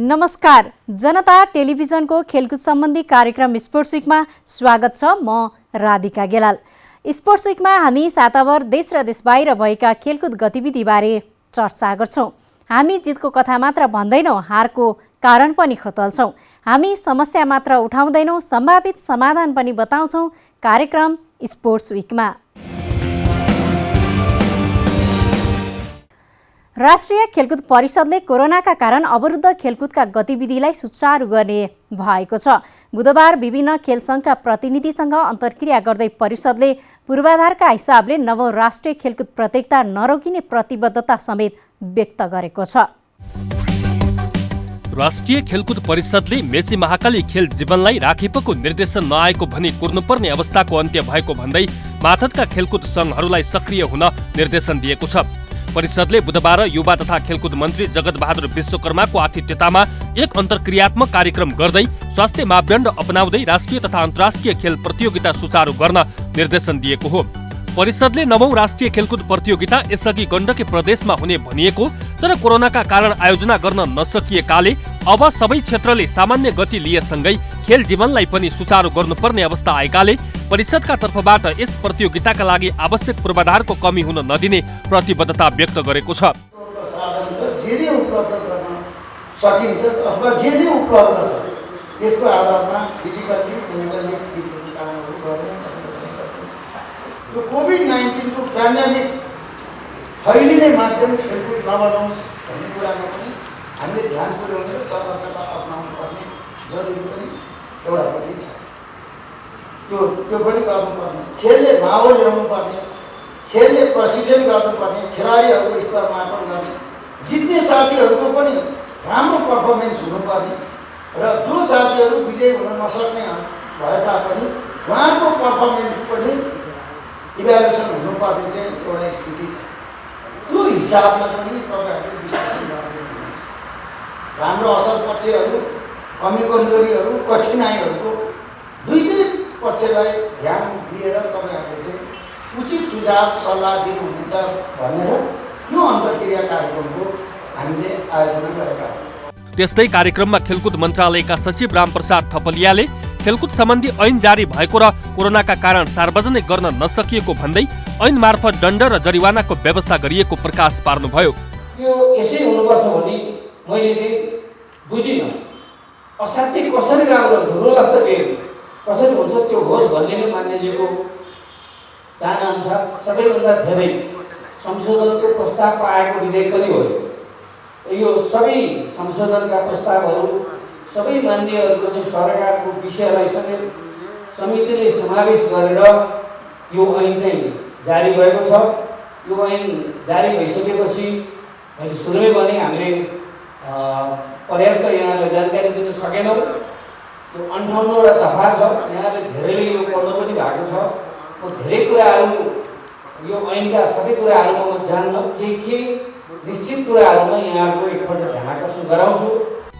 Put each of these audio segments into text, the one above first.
नमस्कार, जनता टेलिभिजनको खेलकुद सम्बन्धी कार्यक्रम स्पोर्ट्स विकमा स्वागत छ। म राधिका गेलाल। स्पोर्ट्स विकमा हामी साताभर देश र देश बाहिर भएका खेलकुद गतिविधिबारे चर्चा गर्छौँ। हामी जितको कथा मात्र भन्दैनौँ, हारको कारण पनि खोतल्छौँ। हामी समस्या मात्र उठाउँदैनौँ, सम्भावित समाधान पनि बताउँछौँ। कार्यक्रम स्पोर्ट्स विकमा राष्ट्रिय खेलकुद परिषदले कोरोनाका कारण अवरुद्ध खेलकुदका गतिविधिलाई सुचारू गर्ने भएको छ। बुधबार विभिन्न खेल सङ्घका प्रतिनिधिसँग अन्तर्क्रिया गर्दै परिषदले पूर्वाधारका हिसाबले नवौं राष्ट्रिय खेलकुद प्रतियोगिता नरोकिने प्रतिबद्धता समेत व्यक्त गरेको छ। राष्ट्रिय खेलकुद परिषदले मेची महाकाली खेल जीवनलाई राखिपको निर्देशन नआएको भनी कुर्नुपर्ने अवस्थाको अन्त्य भएको भन्दै माथतका खेलकुद सङ्घहरूलाई सक्रिय हुन निर्देशन दिएको छ। परिषदले बुधबार युवा तथा खेलकुद मन्त्री जगत बहादुर विश्वकर्माको आतिथ्यतामा एक अन्तर्क्रियात्मक कार्यक्रम गर्दै स्वास्थ्य मापदण्ड अपनाउँदै राष्ट्रिय तथा अन्तर्राष्ट्रिय खेल प्रतियोगिता सुचारू गर्न निर्देशन दिएको हो। परिषदले नवौं राष्ट्रिय खेलकुद प्रतियोगिता यसअघि गण्डकी प्रदेशमा हुने भनिएको तर कोरोनाका कारण आयोजना गर्न नसकिएकाले अब सबै क्षेत्रले सामान्य गति लिएसँगै खेल जीवनलाई पनि सुचारू गर्नुपर्ने अवस्था आएकाले परिषदका तर्फबाट यस प्रतियोगिताका लागि आवश्यक पूर्वाधारको कमी हुन नदिने प्रतिबद्धता व्यक्त गरेको छ। यसको आधारमा फिजिकली मेन्टली कामहरू गर्ने यो कोभिड-19 को पेन्डेमिक फैलिने माध्यम खेलकुद नबनाओस् भन्ने कुरामा पनि हामीले ध्यान पुर्याउने र सतर्कता अपनाउनु पर्ने जरुरी पनि एउटा पनि छ। त्यो पनि गर्नुपर्ने, खेलले माहौल ल्याउनु पर्ने, खेलले प्रशिक्षण गर्नुपर्ने, खेलाडीहरूको स्तर मापन गर्ने, जित्ने साथीहरूको पनि राम्रो पर्फर्मेन्स हुनुपर्ने र जो साथीहरू विजयी हुन नसक्ने भए तापनि उहाँको पर्फर्मेन्स पनि इभ्यालुएसन हुनुपर्ने चाहिँ एउटा स्थिति छ। त्यो हिसाबमा पनि तपाईँहरूले विश्लेषण गर्दै हुनुहुन्छ। राम्रो असल पक्षहरू, कमी कमजोरीहरू, कठिनाइहरूको दुईटै पक्षलाई ध्यान दिएर तपाईँहरूले चाहिँ उचित सुझाव सल्लाह दिनुहुनेछ भनेर यो अन्तर्क्रिया कार्यक्रमको हामीले आयोजना गरेका हौँ। त्यस्तै कार्यक्रममा खेलकुद मन्त्रालयका सचिव रामप्रसाद थपलियाले खेलकुद सम्बन्धी ऐन जारी भएको र कोरोनाका कारण सार्वजनिक गर्न नसकिएको भन्दै ऐन मार्फत दण्ड र जरिवानाको व्यवस्था गरिएको प्रकाश पार्नुभयो। यो यसै हुनुपर्छ भनी मैले चाहिँ बुझिनँ। असाध्यै कसरी राम्रो झुरो लाग्दो गेम कसरी हुन्छ त्यो होस् भन्ने नै मान्यजीको चाहनाअनुसार सबैभन्दा धेरै संशोधनको प्रस्ताव आएको विधेयक पनि हो। यो सबै संशोधनका प्रस्तावहरू सबै मान्यहरूको चाहिँ सरकारको विषयलाई समेत समितिले समावेश गरेर यो ऐन चाहिँ जारी भएको छ। यो ऐन जारी भइसकेपछि मैले सुरुमै भने हामीले पर्याप्त यहाँलाई जानकारी दिन सकेनौँ। यो 58वटा दफा छ, यहाँले धेरैले यो पढ्नु पनि भएको छ। म धेरै कुराहरू यो ऐनका सबै कुराहरूमा म जान्न के निश्चित कुराहरूमा यहाँहरूको एकपल्ट ध्यान आकर्षण गराउँछु।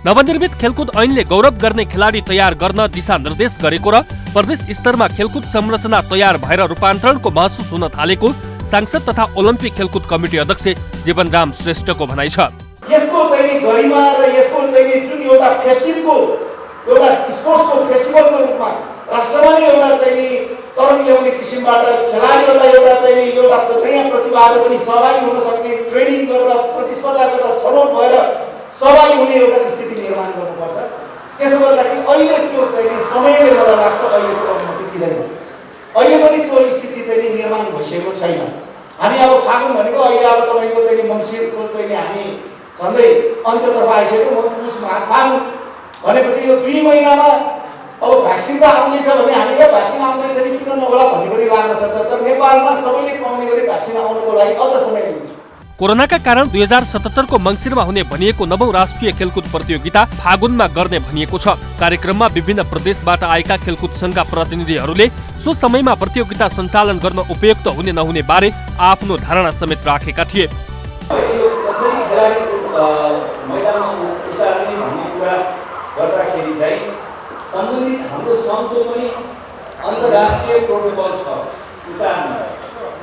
नवनिर्मित खेलकुद ऐनले गौरव गर्ने खेलाडी तयार गर्न दिशा निर्देश गरेको र प्रदेश स्तरमा खेलकुद संरचना तयार भएर रूपान्तरणको महसुस हुन थालेको सांसद तथा ओलम्पिक खेलकुद कमिटी अध्यक्ष जीवनराम श्रेष्ठको भनाइ छ। यसको चाहिँ गरिमा र यसको चाहिँ जुन एउटा फेस्टिभलको एउटा स्पोर्ट्सको फेस्टिभलको रूपमा राष्ट्रमा नै एउटा चाहिँ तरङ ल्याउने किसिमबाट खेलाडीहरूलाई एउटा चाहिँ एउटा नयाँ प्रतिभाहरू पनि सहभागी हुन सक्ने ट्रेनिङ गरेर प्रतिस्पर्धा गरेर छनौट भएर सहभागी हुने एउटा स्थिति निर्माण गर्नुपर्छ। त्यसो गर्दाखेरि अहिले त्यो चाहिँ समयले मलाई लाग्छ अहिलेको अनुमति दिँदैन। अहिले पनि त्यो स्थिति चाहिँ निर्माण भइसकेको छैन। हामी अब फागुन भनेको अहिले अब तपाईँको चाहिँ मङ्सिरको चाहिँ हामी झन्डै अन्त्यतर्फ आइसक्यो। फागुन भनेपछि यो 2 महिनामा अब भ्याक्सिन त आउँदैछ भने हामीले भ्याक्सिन आउँदैछ कि किन नहोला भन्ने पनि लाग्न सक्छ। तर नेपालमा सबैले पाउने गरी भ्याक्सिन आउनको लागि अझ समय लाग्छ। कोरोनाका कारण 2077 को मङ्सिरमा हुने भनिएको नवौं राष्ट्रिय खेलकुद प्रतियोगिता फागुनमा गर्ने भनिएको छ। कार्यक्रममा विभिन्न प्रदेशबाट आएका खेलकुद सङ्घका प्रतिनिधिहरूले सो समयमा प्रतियोगिता सञ्चालन गर्न उपयुक्त हुने नहुने बारे आफ्नो धारणा समेत राखेका थिए। सम्बन्धित हाम्रो सङ्घको पनि अन्तर्राष्ट्रिय प्रोटोकल छ उतार्न,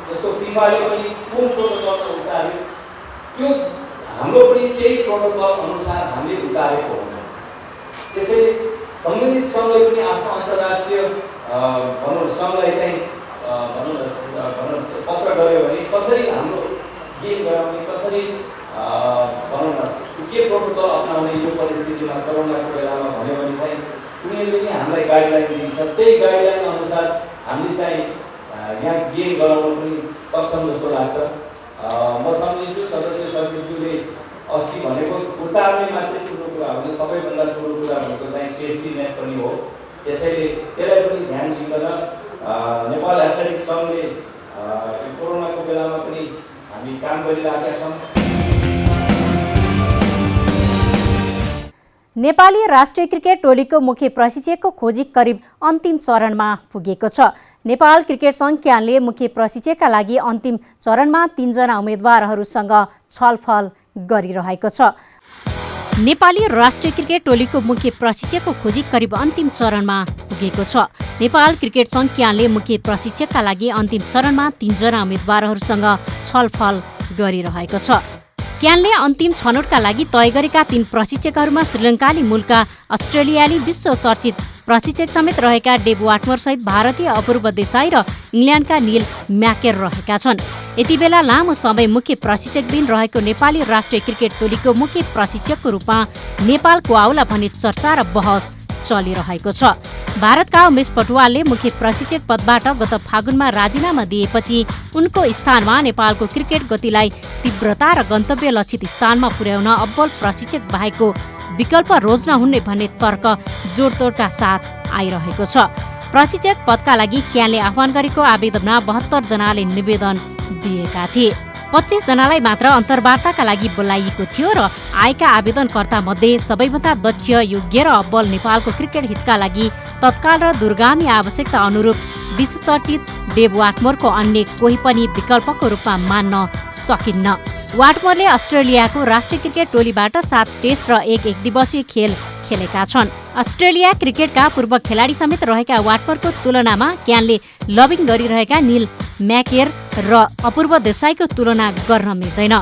जस्तो फिफाले पनि कुन प्रोटोकल उतार्यो त्यो हाम्रो पनि त्यही प्रोटोकल अनुसार हामीले उतारेको हुन्छ। त्यसैले सम्बन्धित सङ्घले पनि आफ्नो अन्तर्राष्ट्रिय भनौँ सङ्घलाई चाहिँ भनौँ पत्र गऱ्यो भने कसरी हाम्रो गेम गराउने, कसरी भनौँ न के प्रोटोकल अप्नाउने यो परिस्थितिमा कोरोनाको बेलामा भन्यो भने चाहिँ उनीहरूले पनि हामीलाई गाइडलाइन दिन्छ। त्यही गाइडलाइन अनुसार हामीले चाहिँ यहाँ गेम गराउन पनि सक्षम जस्तो लाग्छ। म सम्झिन्छु सदस्य सचिवज्यूले अस्ति भनेको उतार्ने मात्रै ठुलो कुरा हो, सबैभन्दा ठुलो कुरा भनेको चाहिँ सेफ्टी नेट पनि हो। त्यसैले त्यसलाई पनि ध्यान दिइकन नेपाल एथलेटिक्स सङ्घले कोरोनाको बेलामा पनि हामी काम गरिरहेका छौँ। नेपाली राष्ट्रिय क्रिकेट टोलीको मुख्य प्रशिक्षकको खोजी करिब अन्तिम चरणमा पुगेको छ। नेपाल क्रिकेट सङ्घ क्यानले मुख्य प्रशिक्षकका लागि अन्तिम चरणमा 3 जना उम्मेदवारहरूसँग छलफल गरिरहेको छ। नेपाली राष्ट्रिय क्रिकेट टोलीको मुख्य प्रशिक्षकको खोजी करिब अन्तिम चरणमा पुगेको छ। नेपाल क्रिकेट सङ्घ क्यानले मुख्य प्रशिक्षकका लागि अन्तिम चरणमा 3 जना उम्मेदवारहरूसँग छलफल गरिरहेको छ। क्यानले अन्तिम छनौटका लागि तय गरेका 3 प्रशिक्षकहरूमा श्रीलङ्काली मूलका अस्ट्रेलियाली विश्व चर्चित प्रशिक्षक समेत रहेका डेभ वाटमोर सहित भारतीय अपूर्व देसाई र इङ्ल्यान्डका निल म्याकेर रहेका छन्। यति बेला लामो समय मुख्य प्रशिक्षकबिन रहेको नेपाली राष्ट्रिय क्रिकेट टोलीको मुख्य प्रशिक्षकको रूपमा नेपालको आउला भन्ने चर्चा र बहस चलिरहेको छ। भारतका उमेश पटवालले मुख्य प्रशिक्षक पदबाट गत फागुनमा राजीनामा दिएपछि उनको स्थानमा नेपालको क्रिकेट गतिलाई तीव्रता र गन्तव्य लक्षित स्थानमा पुर्याउन अब्बल प्रशिक्षक बाहेकको विकल्प रोज्न हुने भन्ने तर्क जोडतोडका साथ आइरहेको छ। प्रशिक्षक पदका लागि क्यानले आह्वान गरेको आवेदनमा 72 जनाले निवेदन दिएका थिए। 25 जनालाई मात्र अन्तर्वार्ताका लागि बोलाइएको थियो र आएका आवेदनकर्ता मध्ये सबैभन्दा दक्ष, योग्य र अब्बल नेपालको क्रिकेट हितका लागि तत्काल र दूरगामी आवश्यकता अनुरूप विश्वचर्चित डेभ वाटमोरको अन्य कोही पनि विकल्पको रूपमा मान्न सकिन्न। वाटमोरले अस्ट्रेलियाको राष्ट्रिय क्रिकेट टोलीबाट 7 टेस्ट र 1 एकदिवसीय खेल खेलेका छन्। अस्ट्रेलिया क्रिकेटका पूर्व खेलाडी समेत रहेका वाटमोरको तुलनामा क्यानले लबिङ गरिरहेका निल म्याकेर र अपूर्व देसाईको तुलना गर्न मिल्दैन।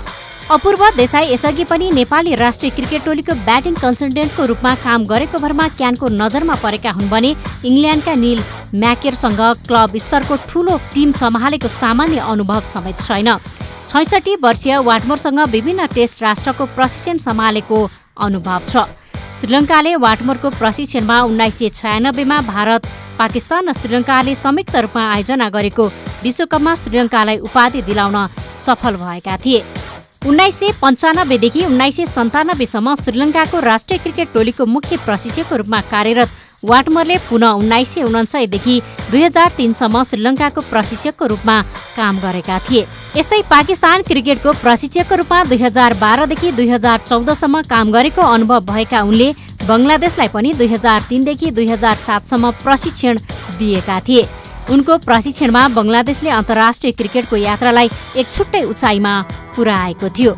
अपूर्व देसाई यसअघि पनि नेपाली राष्ट्रिय क्रिकेट टोलीको ब्याटिङ कन्सल्टेन्टको रूपमा काम गरेको भरमा क्यानको नजरमा परेका हुन् भने इङ्ल्यान्डका निल म्याकेरसँग क्लब स्तरको ठूलो टिम सम्हालेको सामान्य अनुभव समेत छैन। 66 वर्षीय वाटमोरसँग विभिन्न टेस्ट राष्ट्रको प्रशिक्षण सम्हालेको अनुभव छ। श्रीलङ्काले वाटमोरको प्रशिक्षणमा 1996 मा भारत, पाकिस्तान र श्रीलङ्काले संयुक्त रूपमा आयोजना गरेको विश्वकपमा श्रीलङ्कालाई उपाधि दिलाउन सफल भएका थिए। 1995 देखि 1997 सम्म श्रीलङ्काको राष्ट्रिय क्रिकेट टोलीको मुख्य प्रशिक्षकको रूपमा कार्यरत वाटमोरले पुनः 1999 देखि 2003 सम्म श्रीलङ्काको प्रशिक्षकको रूपमा काम गरेका थिए। यस्तै पाकिस्तान क्रिकेटको प्रशिक्षकको रूपमा 2012 देखि 2014 सम्म काम गरेको अनुभव भएका उनले बङ्गलादेशलाई पनि 2003 देखि 2007 सम्म प्रशिक्षण दिएका थिए। उनको प्रशिक्षणमा बङ्गलादेशले अन्तर्राष्ट्रिय क्रिकेटको यात्रालाई एक छुट्टै उचाइमा पुर्याएको थियो।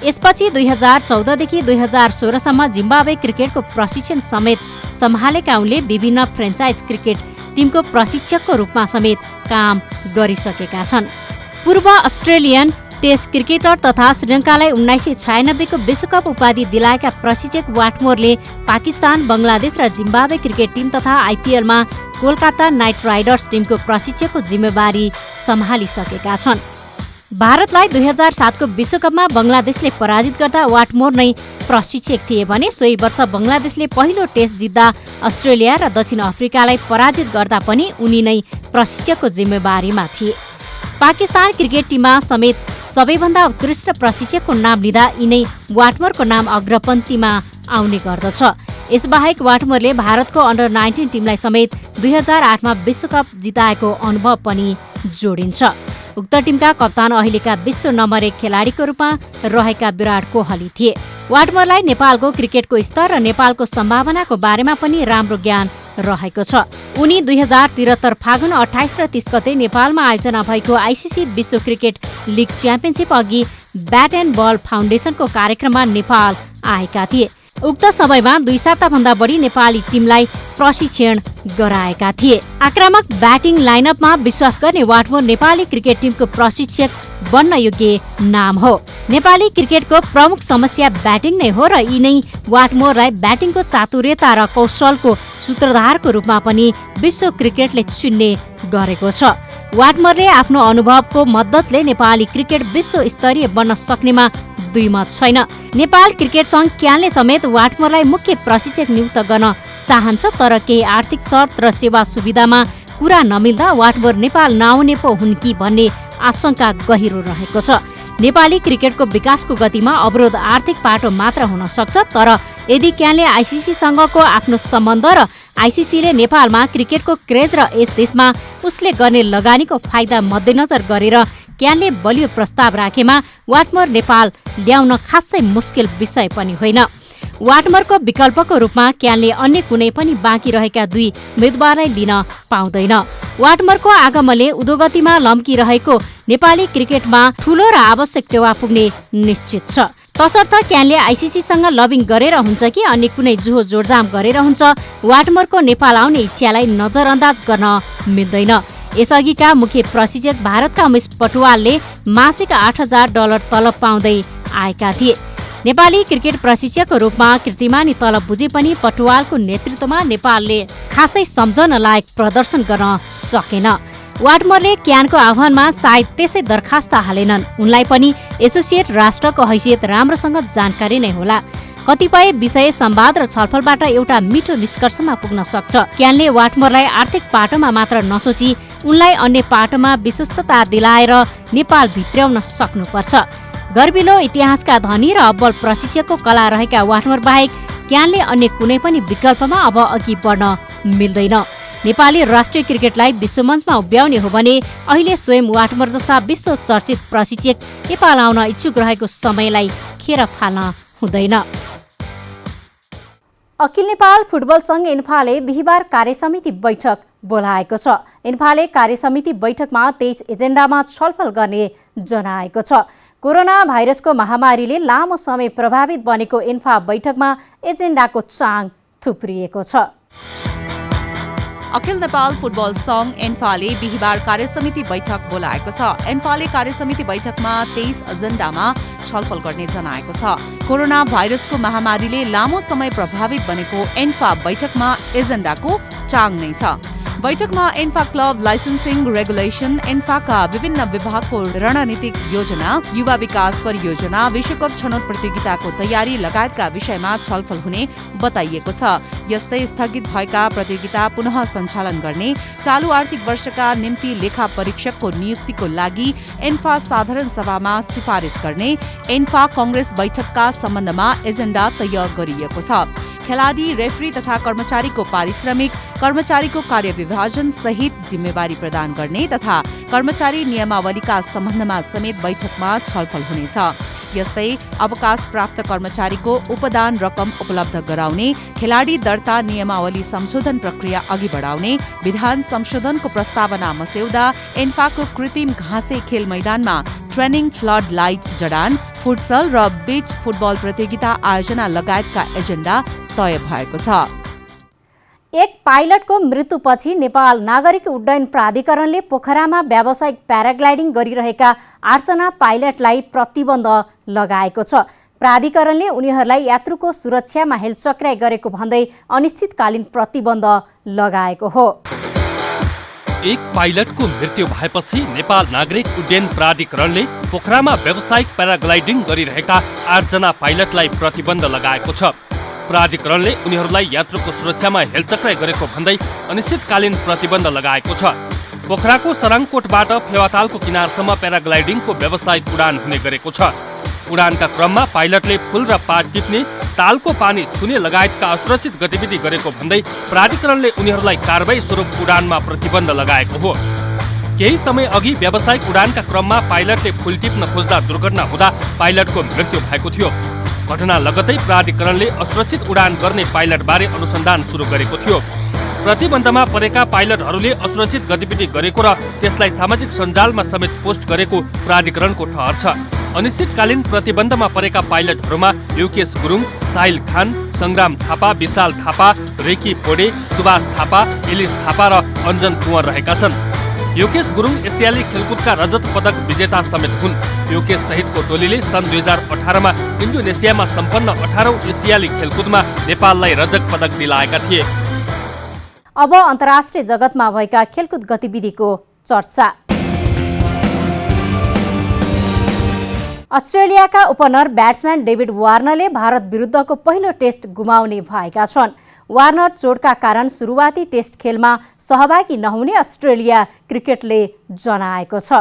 यसपछि 2014 देखि 2016 सम्म जिम्बाब्वे क्रिकेटको प्रशिक्षण समेत सम्हालेका उनले विभिन्न फ्रेन्चाइज क्रिकेट टिमको प्रशिक्षकको रूपमा समेत काम गरिसकेका छन्। पूर्व अस्ट्रेलियन टेस्ट क्रिकेटर तथा श्रीलङ्कालाई 1996 को विश्वकप उपाधि दिलाएका प्रशिक्षक वाटमोरले पाकिस्तान, बङ्गलादेश र जिम्बाब्वे क्रिकेट टिम तथा आइपिएलमा कोलकाता नाइट राइडर्स टिमको प्रशिक्षकको जिम्मेवारी सम्हालिसकेका छन्। भारतलाई 2007 को विश्वकपमा बङ्गलादेशले पराजित गर्दा वाटमोर नै प्रशिक्षक थिए भने सोही वर्ष बङ्गलादेशले पहिलो टेस्ट जित्दा अस्ट्रेलिया र दक्षिण अफ्रिकालाई पराजित गर्दा पनि उनी नै प्रशिक्षकको जिम्मेवारीमा थिए। पाकिस्तान क्रिकेट टिममा समेत सबैभन्दा उत्कृष्ट प्रशिक्षकको नाम लिँदा यिनै वाटमोरको नाम अग्रपन्थीमा आउने गर्दछ। यसबाहेक वाटमोरले भारतको अन्डर 19 टिमलाई समेत 2008 मा विश्वकप जिताएको अनुभव पनि जोडिन्छ। उक्त टिमका कप्तान अहिलेका विश्व नम्बर 1 खेलाडीको रूपमा रहेका विराट कोहली थिए। वाटमोरलाई नेपालको क्रिकेटको स्तर र नेपालको सम्भावनाको बारेमा पनि राम्रो ज्ञान रहेको छ। उनी 2073 फागुन 28 र 30 गते नेपालमा आयोजना भएको आइसिसी विश्व क्रिकेट लिग च्याम्पियनसिप अघि ब्याट एन्ड बल फाउन्डेसनको कार्यक्रममा नेपाल आएका थिए। उक्त समयमा 2 साताभन्दा बढी नेपाली टिमलाई प्रशिक्षण गराएका थिए। आक्रामक ब्याटिङ लाइनअपमा विश्वास गर्ने वाटमोर नेपाली क्रिकेट टिमको प्रशिक्षक बन्न योग्य नाम हो। नेपाली क्रिकेटको प्रमुख समस्या ब्याटिङ नै हो र यी नै वाटमोरलाई ब्याटिङको चातुर्यता र कौशलको सूत्रधारको रूपमा पनि विश्व क्रिकेटले चिन्ने गरेको छ। वाटमोरले आफ्नो अनुभवको मद्दतले नेपाली क्रिकेट विश्व स्तरीय बन्न सक्नेमा दुई मत छैन। नेपाल क्रिकेट सङ्घ क्यानले समेत वाटमोरलाई मुख्य प्रशिक्षक नियुक्त गर्न चाहन्छ, तर केही आर्थिक शर्त र सेवा सुविधामा कुरा नमिल्दा वाटमोर नेपाल नआउने पो हुन् कि भन्ने आशंका गहिरो रहेको छ। नेपाली क्रिकेटको विकासको गतिमा अवरोध आर्थिक पाटो मात्र हुन सक्छ, तर यदि क्यानले आइसिसीसँगको आफ्नो सम्बन्ध र आइसिसीले नेपालमा क्रिकेटको क्रेज र यस देशमा उसले गर्ने लगानीको फाइदा मध्यनजर गरेर क्यानले बलियो प्रस्ताव राखेमा वाटमोर नेपाल ल्याउन खासै मुस्किल विषय पनि होइन। वाटमोरको विकल्पको रूपमा क्यानले अन्य कुनै पनि बाँकी रहेका 2 उम्मेदवारलाई लिन पाउँदैन। वाटमोरको आगमनले उद्योगतिमा लम्किरहेको नेपाली क्रिकेटमा ठूलो र आवश्यक टेवा पुग्ने निश्चित छ। तसर्थ क्यानले आइसिसीसँग लबिङ गरेर हुन्छ कि अन्य कुनै जुहो जोडजाम गरेर हुन्छ, वाटमोरको नेपाल आउने इच्छालाई नजरअन्दाज गर्न मिल्दैन। यसअघिका मुख्य प्रशिक्षक भारतका उमेश पटुवालले मासिक $8,000 तलब पाउँदै आएका थिए। नेपाली क्रिकेट प्रशिक्षकको रूपमा कीर्तिमानी तलब बुझे पनि पटुवालको नेतृत्वमा नेपालले खासै सम्झन लायक प्रदर्शन गर्न सकेन। वाटमोरले क्यानको आह्वानमा सायद त्यसै दरखास्त हालेनन्। उनलाई पनि एसोसिएट राष्ट्रको हैसियत राम्रोसँग जानकारी नै होला। कतिपय विषय संवाद र छलफलबाट एउटा मिठो निष्कर्षमा पुग्न सक्छ। क्यानले वाटमोरलाई आर्थिक पाटोमा मात्र नसोची उनलाई अन्य पाटोमा विश्वस्तता दिलाएर नेपाल भित्र्याउन सक्नुपर्छ। गर्बिलो इतिहासका धनी र अब्बल प्रशिक्षकको कला रहेका वाटमोर बाहेक क्यानले अन्य कुनै पनि विकल्पमा अब अघि बढ्न मिल्दैन। नेपाली राष्ट्रिय क्रिकेटलाई विश्वमञ्चमा उभ्याउने हो भने अहिले स्वयं वाटमोर जस्ता विश्व चर्चित प्रशिक्षक नेपाल आउन इच्छुक रहेको समयलाई खेर फाल्न हुँदैन। अखिल नेपाल फुटबल सङ्घ इन्फाले बिहिबार कार्यसमिति बैठक बोलाएको छ। इन्फाले कार्यसमिति बैठकमा 23 एजेन्डामा छलफल गर्ने जनाएको छ। कोरोना भाइरसको महामारीले लामो समय प्रभावित बनेको इन्फा बैठकमा एजेन्डाको चाङ थुप्रिएको छ। अखिल नेपाल फुटबल सङ्घ एन्फाले बिहिबार कार्यसमिति बैठक बोलाएको छ। एन्फाले कार्यसमिति बैठकमा 23 एजेन्डामा छलफल गर्ने जनाएको छ। कोरोना भाइरसको महामारीले लामो समय प्रभावित बनेको एन्फा बैठकमा एजेन्डाको चाङ नै छ। बैठकमा एन्फा क्लब लाइसेन्सिङ रेगुलेसन, एन्फाका विभिन्न विभागको रणनीतिक योजना, युवा विकास परियोजना, विश्वकप छनौट प्रतियोगिताको तयारी लगायतका विषयमा छलफल हुने बताइएको छ। यस्तै स्थगित भएका प्रतियोगिता पुनः सञ्चालन गर्ने, चालु आर्थिक वर्षका निम्ति लेखा परीक्षकको नियुक्तिको लागि एन्फा साधारण सभामा सिफारिस गर्ने, एन्फा कङ्ग्रेस बैठकका सम्बन्धमा एजेन्डा तय गरिएको छ। खेलाडी, रेफ्री तथा कर्मचारीको पारिश्रमिक, कर्मचारीको कार्यविभाजन सहित जिम्मेवारी प्रदान गर्ने तथा कर्मचारी नियमावलीका सम्बन्धमा समेत बैठकमा छलफल हुनेछ। यस्तै अवकाश प्राप्त कर्मचारीको उपदान रकम उपलब्ध गराउने, खेलाडी दर्ता नियमावली संशोधन प्रक्रिया अघि बढाउने, विधान संशोधनको प्रस्तावना मस्यौदा, एन्फाको कृत्रिम घाँसे खेल मैदानमा ट्रेनिङ फ्लड लाइट जडान, फुटसल र बीच फुटबल प्रतियोगिता आयोजना लगायतका एजेन्डा तय भएको छ। एक पाइलटको मृत्युपछि नेपाल नागरिक उड्डयन प्राधिकरणले पोखरामा व्यावसायिक प्याराग्लाइडिङ गरिरहेका 8 जना पाइलटलाई प्रतिबन्ध लगाएको छ। प्राधिकरणले उनीहरूलाई यात्रुको सुरक्षामा हेलचक्राइ गरेको भन्दै अनिश्चितकालीन प्रतिबन्ध लगाएको हो। एक पाइलटको मृत्यु भएपछि नेपाल नागरिक उड्डयन प्राधिकरणले पोखरामा व्यावसायिक प्याराग्लाइडिङ गरिरहेका 8 जना पाइलटलाई प्रतिबन्ध लगाएको छ। प्राधिकरणले उनीहरूलाई यात्रुको सुरक्षामा हेलचक्राइ गरेको भन्दै अनिश्चितकालीन प्रतिबन्ध लगाएको छ। पोखराको सराङकोटबाट फेवातालको किनारसम्म प्याराग्लाइडिङको व्यावसायिक उडान हुने गरेको छ। उडानका क्रममा पाइलटले फूल र पात टिप्ने, तालको पानी छुने लगायतका असुरक्षित गतिविधि गरेको भन्दै प्राधिकरणले उनीहरूलाई कारबाही स्वरूप उडानमा प्रतिबन्ध लगाएको हो। केही समय अघि व्यावसायिक उडानका क्रममा पाइलटले फूल टिप्न खोज्दा दुर्घटना हुँदा पाइलटको मृत्यु भएको थियो। घटना लगत्तै प्राधिकरणले असुरक्षित उडान गर्ने पाइलटबारे अनुसन्धान सुरु गरेको थियो। प्रतिबन्धमा परेका पाइलटहरूले असुरक्षित गतिविधि गरेको र त्यसलाई सामाजिक सञ्जालमा समेत पोस्ट गरेको प्राधिकरणको ठहर छ। अनिश्चितकालीन प्रतिबन्धमा परेका पाइलटहरूमा युकेश गुरुङ, साहिल खान, संग्राम थापा, विशाल थापा, रेकी पोडे, सुभाष थापा, एलिस थापा र अञ्जन कुँवर रहेका छन्। योकेश गुरुङ एसियाली खेलकुदका रजत पदक विजेता समेत हुन्। योकेश सहितको टोलीले सन् 2018मा इन्डोनेसियामा सम्पन्न 18औं एसियाली खेलकुदमा नेपाललाई रजत पदक दिलाएका थिए। अब अन्तर्राष्ट्रिय जगतमा भएका खेलकुद गतिविधिको चर्चा। अस्ट्रेलियाका ओपनर ब्याट्सम्यान डेभिड वार्नरले भारत विरुद्धको पहिलो टेस्ट गुमाउने भएका छन्। वार्नर चोटका कारण सुरुवाती टेस्ट खेलमा सहभागी नहुने अस्ट्रेलिया क्रिकेटले जनाएको छ।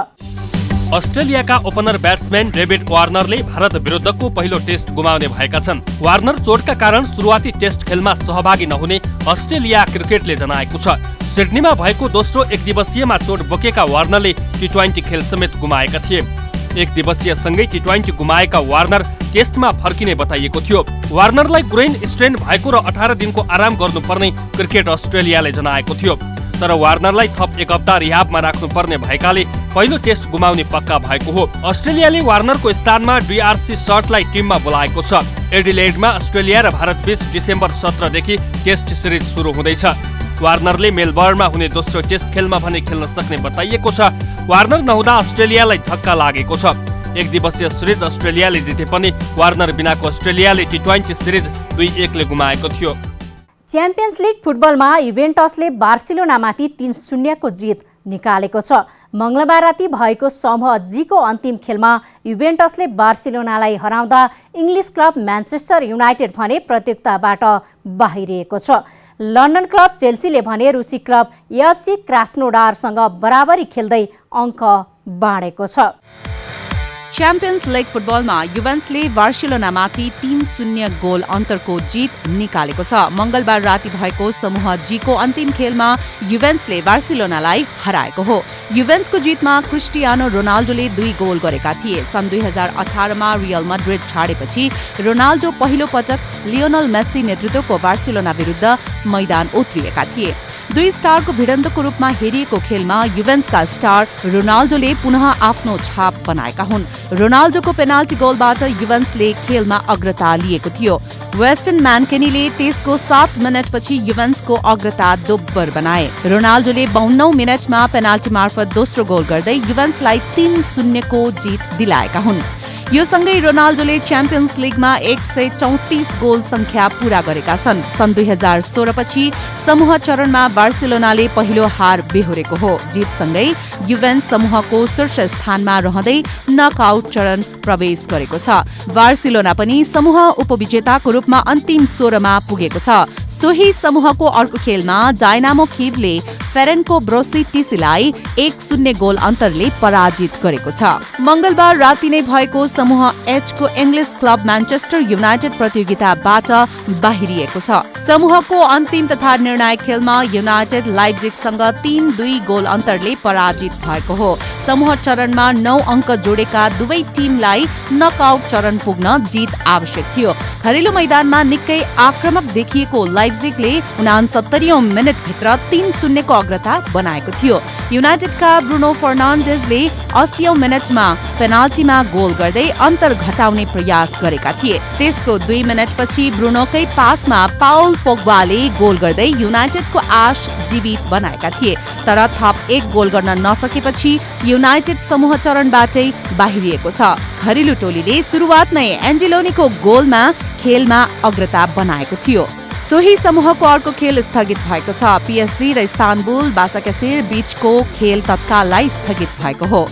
अस्ट्रेलियाका ओपनर ब्याट्सम्यान डेभिड वार्नरले भारत विरुद्धको पहिलो टेस्ट गुमाउने भएका छन्। वार्नर चोटका कारण सुरुवाती टेस्ट खेलमा सहभागी नहुने अस्ट्रेलिया क्रिकेटले जनाएको छ। सिडनीमा भएको दोस्रो एकदिवसीयमा चोट बोकेका वार्नरले टी20 खेल समेत गुमाएका थिए। एकदिवसीय सँगै टी20 गुमाएका वार्नर टेस्टमा फर्किने बताइएको थियो। वार्नरलाई ग्रेन स्ट्रेन भएको र 18 दिनको आराम गर्नुपर्ने क्रिकेट अस्ट्रेलियाले जनाएको थियो। तर वार्नरलाई थप 1 हप्ता रिहाबमा राख्नुपर्ने भएकाले पहिलो टेस्ट गुमाउने पक्का भएको हो। अस्ट्रेलियाले वार्नरको स्थानमा डीआरसी सर्टलाई टिममा बोलाएको छ। एडिलेडमा अस्ट्रेलिया र भारत बीच डिसेम्बर 17 देखि टेस्ट सिरिज सुरु हुँदैछ। वार्नरले मेलबर्नमा हुने दोस्रो टेस्ट खेलमा भने खेल्न सक्ने बताइएको छ। वार्नर नहुँदा अस्ट्रेलियालाई धक्का लागेको छ। एकदिवसीय सिरिज अस्ट्रेलियाले जिते पनि वार्नर बिनाको अस्ट्रेलियाले टी20 सिरिज 2-1 ले गुमाएको थियो। च्याम्पियन्स लिग फुटबलमा युभेन्टसले बार्सिलोनामाथि 3-0 को जित निकालेको छ। मंगलबार राति भएको समूह जी को अन्तिम खेलमा युभेन्टसले बार्सिलोनालाई हराउँदा इङ्ग्लिस क्लब म्यान्चेस्टर युनाइटेड भने प्रतियोगिताबाट बाहिरिएको छ। लन्डन क्लब चेल्सीले भने रुसी क्लब एफसी क्रास्नोडारसँग बराबरी खेल्दै अङ्क बाँडेको छ। च्याम्पियन्स लिग फुटबलमा युभेन्टसले बार्सिलोनामाथि 3-0 गोल अन्तरको जित निकालेको छ। मंगलबार राति भएको समूह जी को अन्तिम खेलमा युभेन्टसले बार्सिलोनालाई हराएको हो। युभेन्ट्सको जितमा क्रिस्टियानो रोनाल्डोले 2 गोल गरेका थिए। सन् 2018 मा रियल मैड्रिड छाडेपछि रोनाल्डो पहिलो पटक लियोनल मेस्सी नेतृत्वको बार्सिलोना विरुद्ध मैदान उत्रिएका थिए। 2 स्टारको भिडन्तको रूपमा हेरिएको खेलमा युभेन्ट्सका स्टार रोनाल्डोले पुनः आफ्नो छाप बनाएका हुन्। रोनाल्डोको पेनाल्टी गोलबाट युभेन्ट्सले खेलमा अग्रता लिएको थियो। वेस्टन म्यानकेनीले त्यसको 7 मिनेटपछि युभेन्ट्सको अग्रता दोब्बर बनाए। रोनाल्डोले 52 मिनेटमा पेनाल्टी मार्फत दोस्रो गोल गर्दै युभेन्ट्सलाई 3-0 को जित दिलाएका हुन्। यो सँगै रोनाल्डोले च्याम्पियन्स लिगमा 134 गोल संख्या पूरा गरेका छन्। सन् 2016 पछि समूह चरणमा बार्सिलोनाले पहिलो हार बेहोरेको हो। जितसँगै युभेन्ट्स समूहको शीर्ष स्थानमा रहँदै नकआउट चरण प्रवेश गरेको छ। बार्सिलोना पनि समूह उपविजेताको रूपमा अन्तिम 16 मा पुगेको छ। सोही समूहको अर्को खेलमा डायनामो किभले फेरेन्को ब्रोसिटिसीलाई 1-0 गोल अन्तरले पराजित गरेको छ। मंगलबार राति नै भएको समूह एच को इङ्ग्लिस क्लब म्यान्चेस्टर युनाइटेड प्रतियोगिताबाट बाहिरिएको छ। समूहको अन्तिम तथा निर्णायक खेलमा युनाइटेड लाइप्जिगसँग 3-2 गोल अन्तरले पराजित भएको हो। समूह चरणमा 9 अङ्क जोडेका दुवै टिमलाई नकआउट चरण पुग्न जित आवश्यक थियो। घरेलु मैदानमा निकै आक्रामक देखिएको लाइप्जिगले 69औं मिनेटभित्र 3-0 को अग्रता बनाएको थियो। युनाइटेडका ब्रुनो फर्नान्डेजले 80औं मिनेटमा पेनाल्टीमा गोल गर्दै अन्तर घटाउने प्रयास गरेका थिए। त्यसको 2 मिनेटपछि ब्रुनोकै पासमा पाउल पोग्बाले गोल गर्दै युनाइटेडको आश जीवित बनाएका थिए। तर थप 1 गोल गर्न नसकेपछि युनाइटेड समूह चरणबाटै बाहिरिएको छ। घरेलु टोलीले सुरुवातमै एन्जेलोनीको गोलमा खेलमा अग्रता बनाएको थियो। सोही समूहको अर्को खेल स्थगित भएको छ। पीएसजी र इस्तानबुल बासाकेसेर बीचको खेल तत्काललाई स्थगित भएको हो।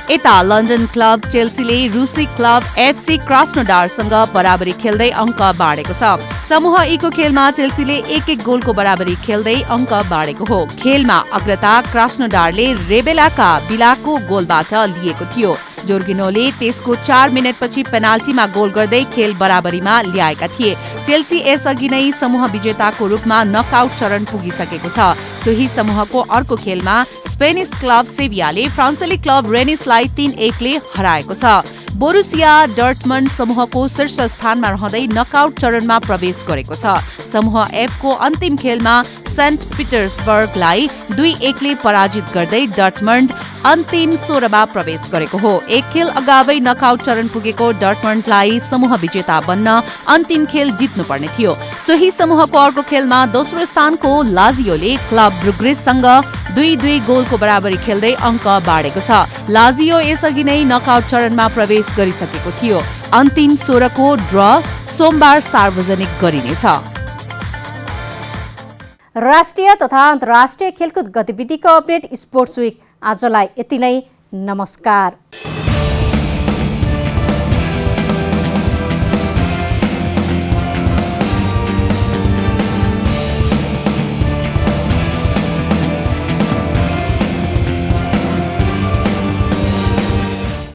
यता लन्डन क्लब चेल्सीले रुसी क्लब एफसी क्रास्नोडारसँग बराबरी खेल्दै अङ्क बाँडेको छ। समूह ई को खेलमा चेल्सीले 1-1 गोलको बराबरी खेल्दै अङ्क बाँडेको हो। खेलमा अग्रता क्रास्नोडारले रेबेलाका बिलाको गोलबाट लिएको थियो। जोर्गिनोले त्यसको 4 मिनेटपछि पेनाल्टीमा गोल गर्दै खेल बराबरीमा ल्याएका थिए। चेल्सी यसअघि नै समूह विजेताको रूपमा नकआउट चरण पुगिसकेको छ। सोही समूहको अर्को खेलमा स्पेनिस क्लब सेभियाले फ्रान्सेली क्लब रेनिसलाई 3-1 ले हराएको छ। बोरुसिया डर्टमन्ड समूहको शीर्ष स्थानमा रहँदै नकआउट चरणमा प्रवेश गरेको छ। समूह एफ को अन्तिम खेलमा सेन्ट पिटर्सबर्गलाई 2-1 पराजित गर्दै डर्टमन्ड अन्तिम 16मा प्रवेश गरेको हो। एक खेल अगावै नकआउट चरण पुगेको डर्टमन्डलाई समूह विजेता बन्न अन्तिम खेल जित्नुपर्ने थियो। सोही समूहको अर्को खेलमा दोस्रो स्थानको लाजियोले क्लब ब्रुग्रेससँग 2-2 गोलको बराबरी खेल्दै अङ्क बाँडेको छ। लाजियो यसअघि नै नकआउट चरणमा प्रवेश गरिसकेको थियो। अन्तिम 16को ड्र सोमबार सार्वजनिक गरिनेछ। राष्ट्रिय तथा अन्तर्राष्ट्रिय खेलकुद गतिविधिको अपडेट स्पोर्ट्स विक आजलाई यति नै। नमस्कार।